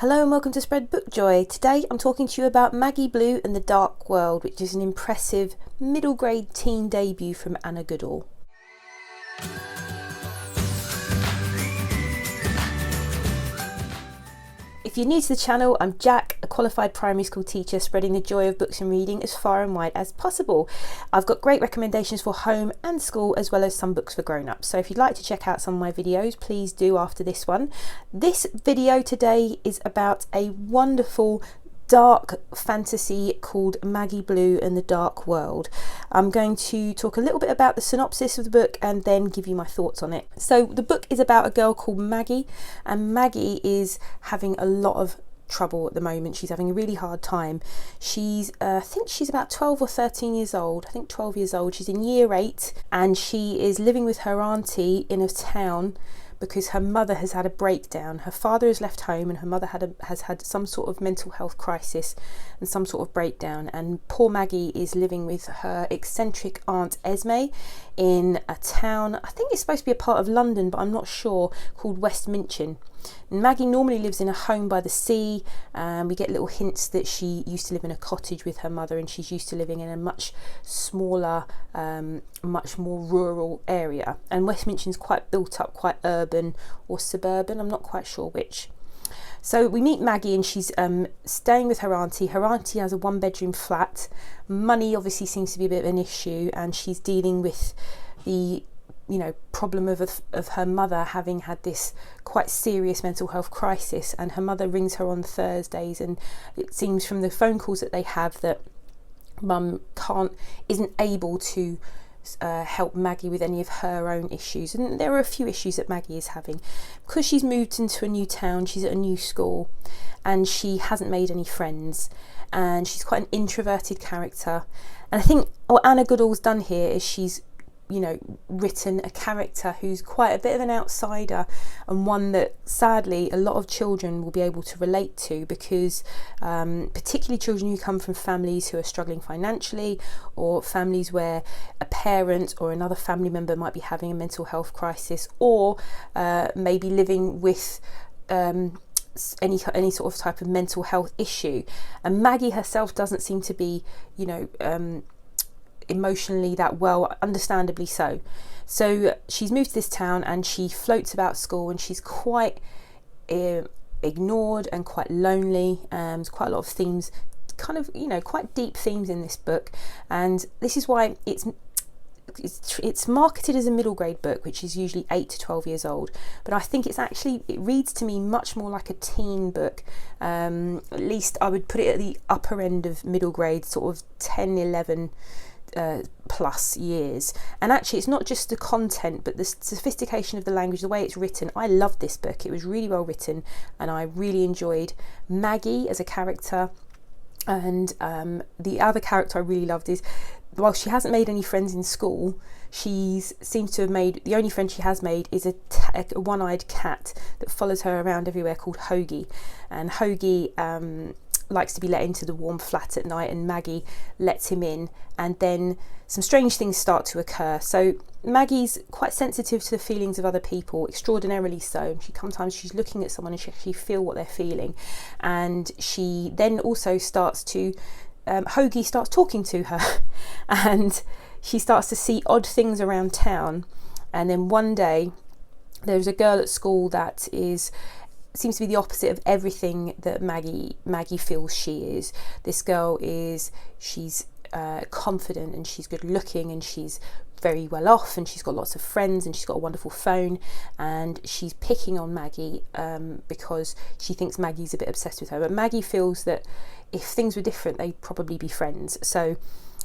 Hello and welcome to Spread Book Joy. Today I'm talking to you about Maggie Blue and the Dark World, which is an impressive middle grade teen debut from Anna Goodall. If you're new to the channel, I'm Jack, a qualified primary school teacher spreading the joy of books and reading as far and wide as possible. I've got great recommendations for home and school as well as some books for grown-ups. So if you'd like to check out some of my videos, please do after this one. This video today is about a wonderful dark fantasy called Maggie Blue and the Dark World. I'm going to talk a little bit about the synopsis of the book and then give you my thoughts on it. So the book is about a girl called Maggie, and Maggie is having a lot of trouble at the moment. She's having a really hard time. She's I think she's about 12 or 13 years old. I think 12 years old. She's in year 8 and she is living with her auntie in a town because her mother has had a breakdown. Her father has left home and her mother has had some sort of mental health crisis and some sort of breakdown, and poor Maggie is living with her eccentric aunt Esme in a town, I think it's supposed to be a part of London but I'm not sure, called West Minchin. Maggie normally lives in a home by the sea, and we get little hints that she used to live in a cottage with her mother and she's used to living in a much smaller, much more rural area. And West Minchin's quite built up, quite urban or suburban, I'm not quite sure which. So we meet Maggie and she's staying with her auntie. Her auntie has a 1-bedroom flat. Money obviously seems to be a bit of an issue, and she's dealing with the problem of her mother having had this quite serious mental health crisis, and her mother rings her on Thursdays, and it seems from the phone calls that they have that mum isn't able to help Maggie with any of her own issues. And there are a few issues that Maggie is having because she's moved into a new town, she's at a new school and she hasn't made any friends, and she's quite an introverted character. And I think what Anna Goodall's done here is she's written a character who's quite a bit of an outsider, and one that sadly a lot of children will be able to relate to, because particularly children who come from families who are struggling financially, or families where a parent or another family member might be having a mental health crisis, or maybe living with any sort of type of mental health issue. And Maggie herself doesn't seem to be emotionally that well, understandably so. So she's moved to this town and she floats about school, and she's quite ignored and quite lonely. There's quite a lot of themes, kind of quite deep themes in this book, and this is why it's marketed as a middle grade book, which is usually 8 to 12 years old, but I think it reads to me much more like a teen book. At least I would put it at the upper end of middle grade, sort of 10, 11 plus years. And actually it's not just the content but the sophistication of the language, the way it's written. I loved this book. It was really well written and I really enjoyed Maggie as a character. And the other character I really loved is, while she hasn't made any friends in school, she seems to have made, the only friend she has made is a one-eyed cat that follows her around everywhere, called Hoagy. And Hoagy likes to be let into the warm flat at night, and Maggie lets him in, and then some strange things start to occur. So Maggie's quite sensitive to the feelings of other people, extraordinarily so. Sometimes she's looking at someone and she actually feel what they're feeling, and she then also starts to Hoagy starts talking to her and she starts to see odd things around town. And then one day there's a girl at school that seems to be the opposite of everything that Maggie feels she is. This girl she's confident and she's good looking and she's very well off and she's got lots of friends and she's got a wonderful phone, and she's picking on Maggie because she thinks Maggie's a bit obsessed with her. But Maggie feels that if things were different they'd probably be friends. So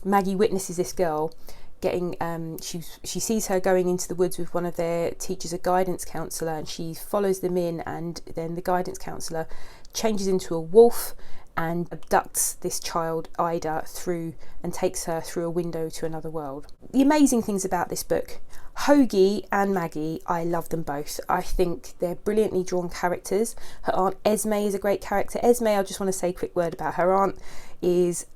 Maggie witnesses this girl getting she sees her going into the woods with one of their teachers, a guidance counsellor, and she follows them in, and then the guidance counsellor changes into a wolf and abducts this child Ida through and takes her through a window to another world. The amazing things about this book, Hoagy and Maggie, I love them both. I think they're brilliantly drawn characters. Her aunt Esme is a great character. Esme, I just want to say a quick word about her aunt, is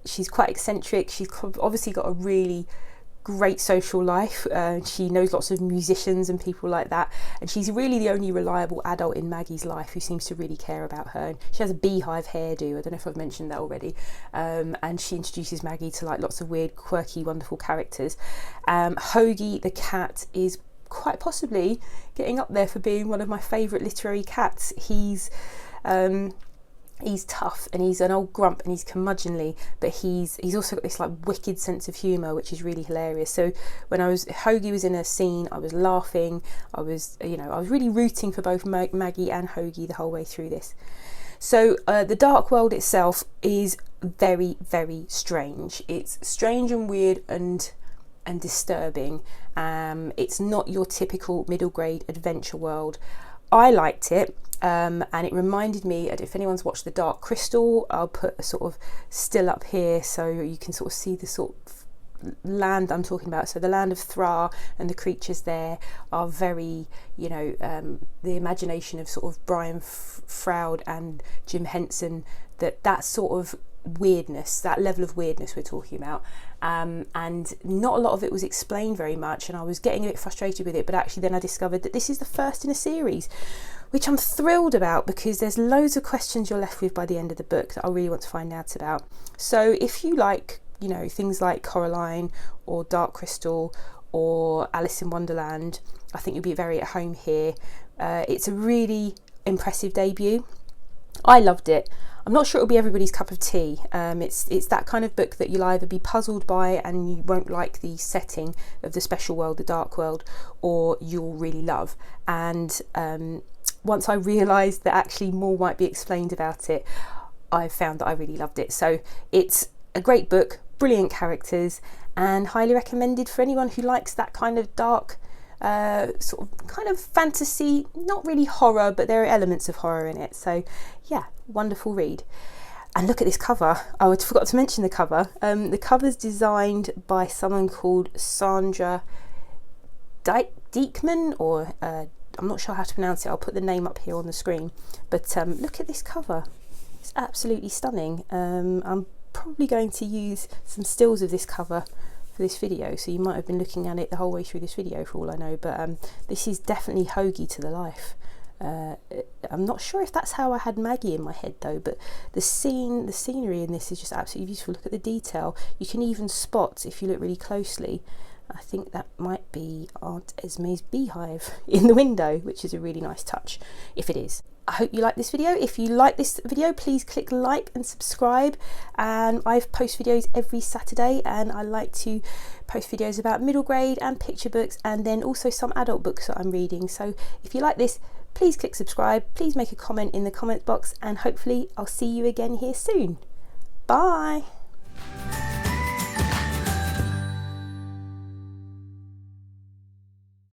she's quite eccentric. She's obviously got a really great social life. She knows lots of musicians and people like that, and she's really the only reliable adult in Maggie's life who seems to really care about her. And she has a beehive hairdo, I don't know if I've mentioned that already, and she introduces Maggie to like lots of weird, quirky, wonderful characters. Hoagy the Cat is quite possibly getting up there for being one of my favourite literary cats. He's tough and he's an old grump and he's curmudgeonly, but he's also got this like wicked sense of humour, which is really hilarious. So when Hoagy was in a scene, I was laughing. I was really rooting for both Maggie and Hoagy the whole way through this. So the dark world itself is very, very strange. It's strange and weird and disturbing. It's not your typical middle grade adventure world. I liked it. And it reminded me, if anyone's watched The Dark Crystal, I'll put a sort of still up here so you can sort of see the sort of land I'm talking about. So the land of Thra and the creatures there are very, the imagination of sort of Brian Froud and Jim Henson, that sort of weirdness, that level of weirdness we're talking about. And not a lot of it was explained very much, and I was getting a bit frustrated with it, but actually then I discovered that this is the first in a series, which I'm thrilled about, because there's loads of questions you're left with by the end of the book that I really want to find out about. So if you like, things like Coraline or Dark Crystal or Alice in Wonderland, I think you'll be very at home here. It's a really impressive debut. I loved it. I'm not sure it'll be everybody's cup of tea. It's that kind of book that you'll either be puzzled by and you won't like the setting of the special world, the dark world, or you'll really love. And once I realised that actually more might be explained about it, I found that I really loved it. So it's a great book, brilliant characters, and highly recommended for anyone who likes that kind of dark sort of kind of fantasy, not really horror, but there are elements of horror in it. So yeah, wonderful read. And look at this cover. I forgot to mention the cover. The cover's designed by someone called Sandra Diekman, or I'm not sure how to pronounce it. I'll put the name up here on the screen. But look at this cover. It's absolutely stunning. I'm probably going to use some stills of this cover for this video, so you might have been looking at it the whole way through this video for all I know, but this is definitely Hoagy to the life. I'm not sure if that's how I had Maggie in my head though, but the scenery in this is just absolutely beautiful. Look at the detail. You can even spot, if you look really closely, I think that might be Aunt Esme's beehive in the window, which is a really nice touch, if it is. I hope you like this video. If you like this video, please click like and subscribe. And I post videos every Saturday, and I like to post videos about middle grade and picture books, and then also some adult books that I'm reading. So if you like this, please click subscribe, please make a comment in the comment box, and hopefully I'll see you again here soon. Bye.